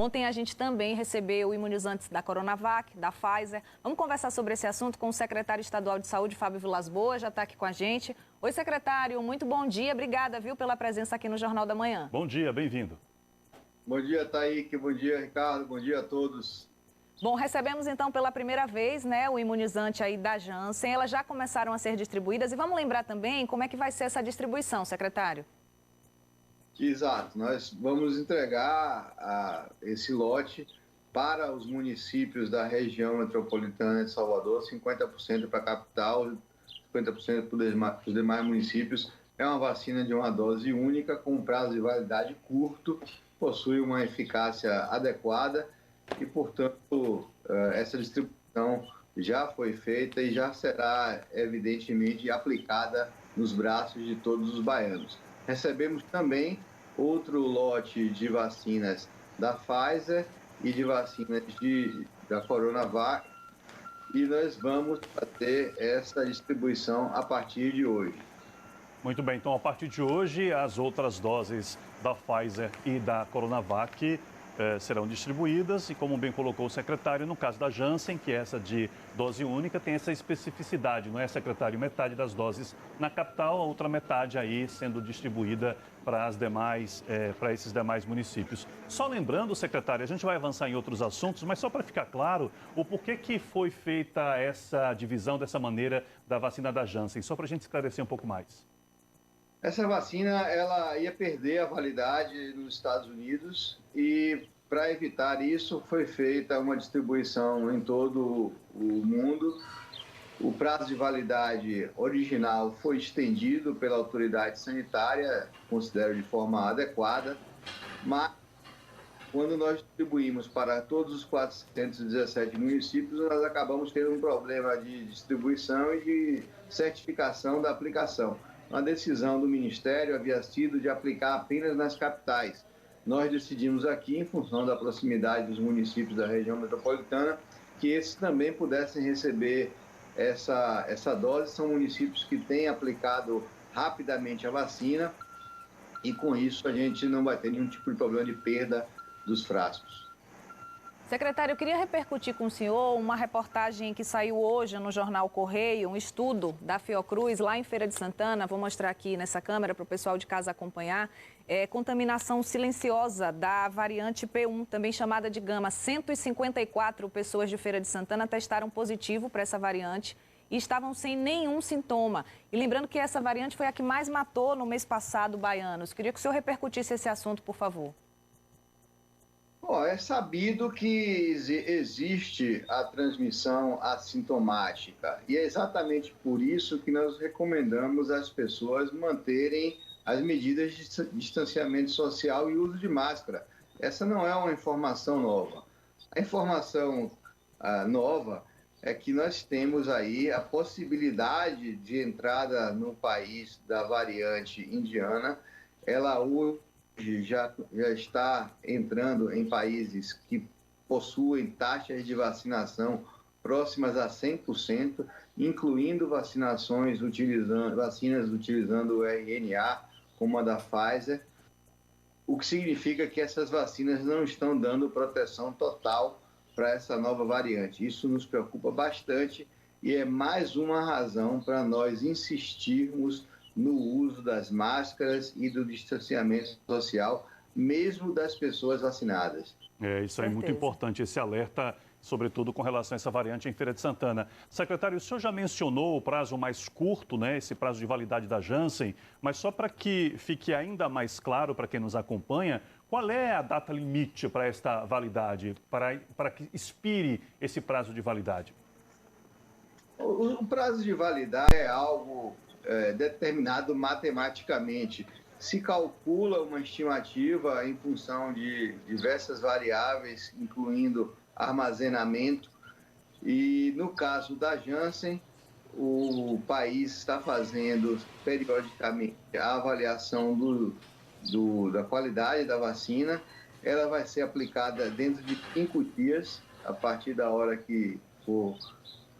Ontem a gente também recebeu imunizantes da Coronavac, da Pfizer. Vamos conversar sobre esse assunto com o secretário estadual de Saúde, Fábio Vilas Boas, já está aqui com a gente. Oi, secretário, muito bom dia. Obrigada, viu, pela presença aqui no Jornal da Manhã. Bom dia, bem-vindo. Bom dia, Thaíque. Bom dia, Ricardo. Bom dia a todos. Bom, recebemos então pela primeira vez, né, o imunizante aí da Janssen. Elas já começaram a ser distribuídas e vamos lembrar também como é que vai ser essa distribuição, secretário. Exato. Nós vamos entregar esse lote para os municípios da região metropolitana de Salvador, 50% para a capital, 50% para os demais municípios. É uma vacina de uma dose única, com prazo de validade curto, possui uma eficácia adequada e, portanto, essa distribuição já foi feita e já será, evidentemente, aplicada nos braços de todos os baianos. Recebemos também outro lote de vacinas da Pfizer e de vacinas da Coronavac e nós vamos fazer essa distribuição a partir de hoje. Muito bem, então a partir de hoje as outras doses da Pfizer e da Coronavac serão distribuídas e, como bem colocou o secretário, no caso da Janssen, que é essa de dose única, tem essa especificidade, não é, secretário? Metade das doses na capital, a outra metade aí sendo distribuída para esses demais municípios. Só lembrando, secretário, a gente vai avançar em outros assuntos, mas só para ficar claro, o porquê que foi feita essa divisão dessa maneira da vacina da Janssen, só para a gente esclarecer um pouco mais. Essa vacina ela ia perder a validade nos Estados Unidos e, para evitar isso, foi feita uma distribuição em todo o mundo. O prazo de validade original foi estendido pela autoridade sanitária, considero de forma adequada, mas quando nós distribuímos para todos os 417 municípios, nós acabamos tendo um problema de distribuição e de certificação da aplicação. A decisão do Ministério havia sido de aplicar apenas nas capitais. Nós decidimos aqui, em função da proximidade dos municípios da região metropolitana, que esses também pudessem receber essa dose. São municípios que têm aplicado rapidamente a vacina e, com isso, a gente não vai ter nenhum tipo de problema de perda dos frascos. Secretário, eu queria repercutir com o senhor uma reportagem que saiu hoje no jornal Correio, um estudo da Fiocruz lá em Feira de Santana. Vou mostrar aqui nessa câmera para o pessoal de casa acompanhar. Contaminação silenciosa da variante P1, também chamada de Gama. 154 pessoas de Feira de Santana testaram positivo para essa variante e estavam sem nenhum sintoma. E lembrando que essa variante foi a que mais matou no mês passado baianos. Queria que o senhor repercutisse esse assunto, por favor. É sabido que existe a transmissão assintomática e é exatamente por isso que nós recomendamos às pessoas manterem as medidas de distanciamento social e uso de máscara. Essa não é uma informação nova. A informação nova é que nós temos aí a possibilidade de entrada no país da variante indiana. Ela já está entrando em países que possuem taxas de vacinação próximas a 100%, incluindo vacinas utilizando o RNA, como a da Pfizer, o que significa que essas vacinas não estão dando proteção total para essa nova variante. Isso nos preocupa bastante e é mais uma razão para nós insistirmos no uso das máscaras e do distanciamento social, mesmo das pessoas vacinadas. Isso aí é muito importante, esse alerta, sobretudo com relação a essa variante em Feira de Santana. Secretário, o senhor já mencionou o prazo mais curto, né, esse prazo de validade da Janssen, mas só para que fique ainda mais claro para quem nos acompanha, qual é a data limite para esta validade, para que expire esse prazo de validade? O prazo de validade é algo determinado matematicamente. Se calcula uma estimativa em função de diversas variáveis, incluindo armazenamento, e no caso da Janssen, o país está fazendo periodicamente a avaliação da qualidade da vacina. Ela vai ser aplicada dentro de 5 dias, a partir da hora que for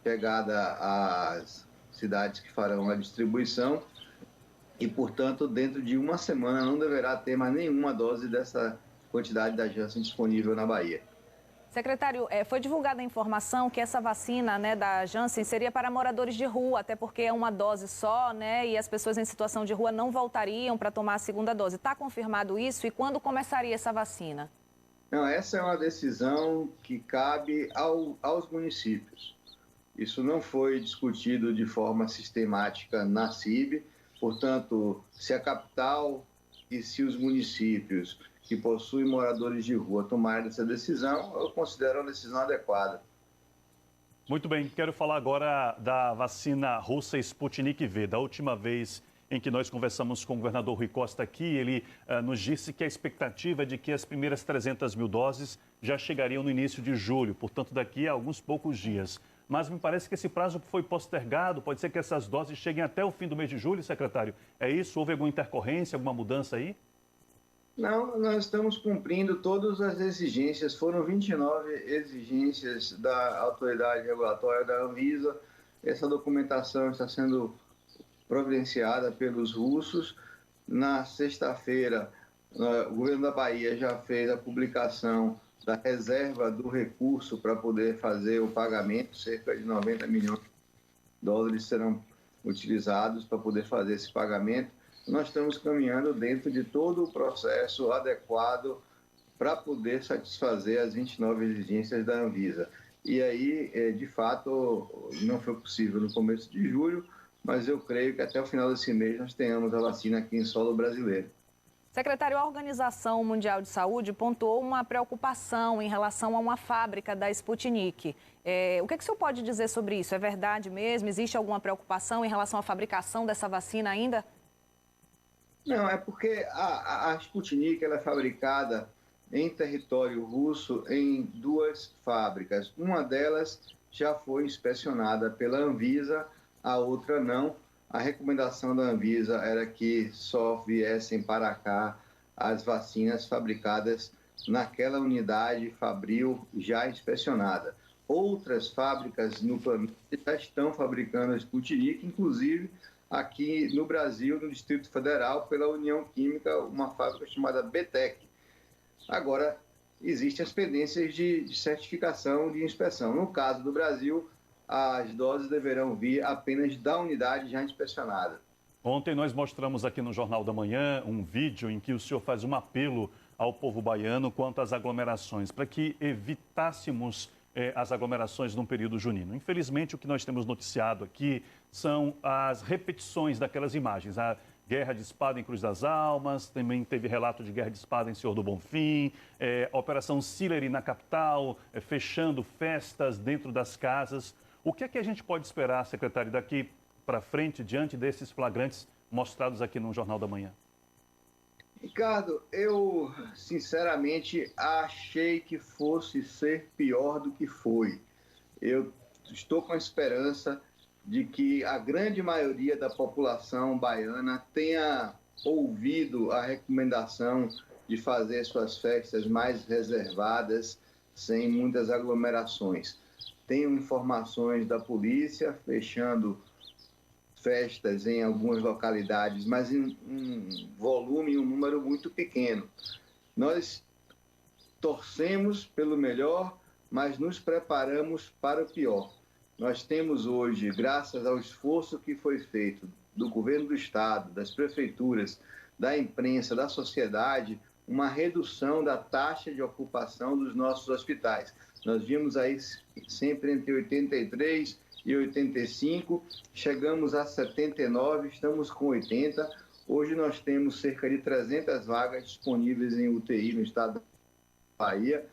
chegada às cidades que farão a distribuição e, portanto, dentro de uma semana não deverá ter mais nenhuma dose dessa quantidade da Janssen disponível na Bahia. Secretário, foi divulgada a informação que essa vacina, né, da Janssen seria para moradores de rua, até porque é uma dose só, né, e as pessoas em situação de rua não voltariam para tomar a segunda dose. Está confirmado isso? E quando começaria essa vacina? Não, essa é uma decisão que cabe aos municípios. Isso não foi discutido de forma sistemática na CIB, portanto, se a capital e se os municípios que possuem moradores de rua tomarem essa decisão, eu considero uma decisão adequada. Muito bem, quero falar agora da vacina russa Sputnik V. Da última vez em que nós conversamos com o governador Rui Costa aqui, ele nos disse que a expectativa é de que as primeiras 300 mil doses já chegariam no início de julho, portanto daqui a alguns poucos dias. Mas me parece que esse prazo foi postergado, pode ser que essas doses cheguem até o fim do mês de julho, secretário? É isso? Houve alguma intercorrência, alguma mudança aí? Não, nós estamos cumprindo todas as exigências. Foram 29 exigências da autoridade regulatória da Anvisa. Essa documentação está sendo providenciada pelos russos. Na sexta-feira, o governo da Bahia já fez a publicação da reserva do recurso para poder fazer o pagamento. Cerca de 90 milhões de dólares serão utilizados para poder fazer esse pagamento. Nós estamos caminhando dentro de todo o processo adequado para poder satisfazer as 29 exigências da Anvisa. E aí, de fato, não foi possível no começo de julho, mas eu creio que até o final desse mês nós tenhamos a vacina aqui em solo brasileiro. Secretário, a Organização Mundial de Saúde pontuou uma preocupação em relação a uma fábrica da Sputnik. O que o senhor pode dizer sobre isso? É verdade mesmo? Existe alguma preocupação em relação à fabricação dessa vacina ainda? Não, é porque a Sputnik ela é fabricada em território russo em duas fábricas. Uma delas já foi inspecionada pela Anvisa, a outra não. A recomendação da Anvisa era que só viessem para cá as vacinas fabricadas naquela unidade fabril já inspecionada. Outras fábricas no planeta já estão fabricando a Sputnik, inclusive aqui no Brasil, no Distrito Federal, pela União Química, uma fábrica chamada BTEC. Agora, existem as pendências de certificação de inspeção. No caso do Brasil, as doses deverão vir apenas da unidade já inspecionada. Ontem nós mostramos aqui no Jornal da Manhã um vídeo em que o senhor faz um apelo ao povo baiano quanto às aglomerações, para que evitássemos as aglomerações num período junino. Infelizmente, o que nós temos noticiado aqui são as repetições daquelas imagens. A guerra de espada em Cruz das Almas, também teve relato de guerra de espada em Senhor do Bonfim, a Operação Sillery na capital, fechando festas dentro das casas. O que é que a gente pode esperar, secretário, daqui para frente, diante desses flagrantes mostrados aqui no Jornal da Manhã? Ricardo, eu sinceramente achei que fosse ser pior do que foi. Eu estou com a esperança de que a grande maioria da população baiana tenha ouvido a recomendação de fazer suas festas mais reservadas, sem muitas aglomerações. Tenho informações da polícia fechando festas em algumas localidades, mas em um volume, um número muito pequeno. Nós torcemos pelo melhor, mas nos preparamos para o pior. Nós temos hoje, graças ao esforço que foi feito do governo do estado, das prefeituras, da imprensa, da sociedade, uma redução da taxa de ocupação dos nossos hospitais. Nós vimos aí sempre entre 83 e 85, chegamos a 79, estamos com 80. Hoje nós temos cerca de 300 vagas disponíveis em UTI no estado da Bahia.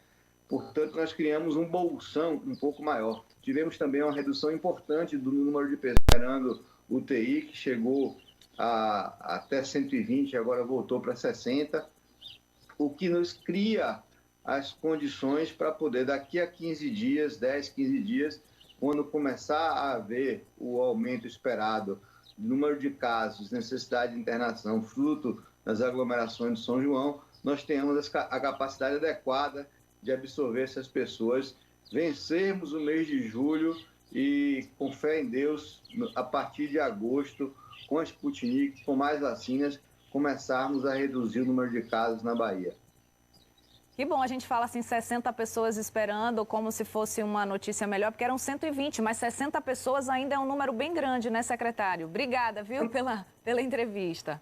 Portanto, nós criamos um bolsão um pouco maior. Tivemos também uma redução importante do número de pessoas esperando UTI, que chegou até 120, agora voltou para 60, o que nos cria as condições para poder, daqui a 15 dias, 10, 15 dias, quando começar a haver o aumento esperado do número de casos, necessidade de internação, fruto das aglomerações de São João, nós tenhamos a capacidade adequada de absorver essas pessoas, vencermos o mês de julho e, com fé em Deus, a partir de agosto, com a Sputnik, com mais vacinas, começarmos a reduzir o número de casos na Bahia. Que bom, a gente fala assim, 60 pessoas esperando, como se fosse uma notícia melhor, porque eram 120, mas 60 pessoas ainda é um número bem grande, né, secretário? Obrigada, viu, pela entrevista.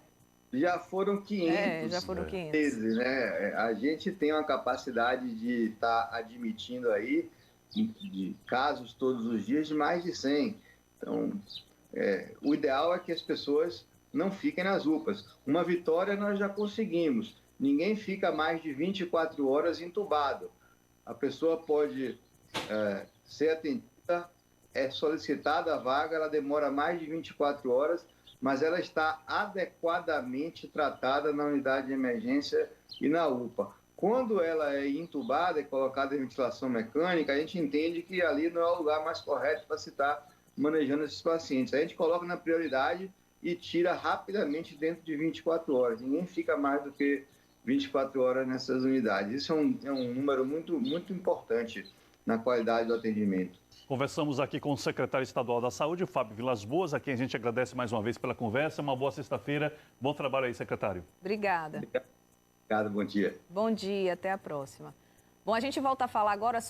Já foram 500 já foram 500 vezes, né? A gente tem uma capacidade de estar admitindo aí de casos todos os dias de mais de 100. Então, o ideal é que as pessoas não fiquem nas UPAs. Uma vitória nós já conseguimos. Ninguém fica mais de 24 horas entubado. A pessoa pode ser atendida, é solicitada a vaga, ela demora mais de 24 horas, mas ela está adequadamente tratada na unidade de emergência e na UPA. Quando ela é entubada e colocada em ventilação mecânica, a gente entende que ali não é o lugar mais correto para se estar manejando esses pacientes. A gente coloca na prioridade e tira rapidamente dentro de 24 horas. Ninguém fica mais do que 24 horas nessas unidades. Isso é um número muito, muito importante na qualidade do atendimento. Conversamos aqui com o secretário estadual da Saúde, Fábio Vilas Boas, a quem a gente agradece mais uma vez pela conversa. Uma boa sexta-feira. Bom trabalho aí, secretário. Obrigada. Obrigado, bom dia. Bom dia, até a próxima. Bom, a gente volta a falar agora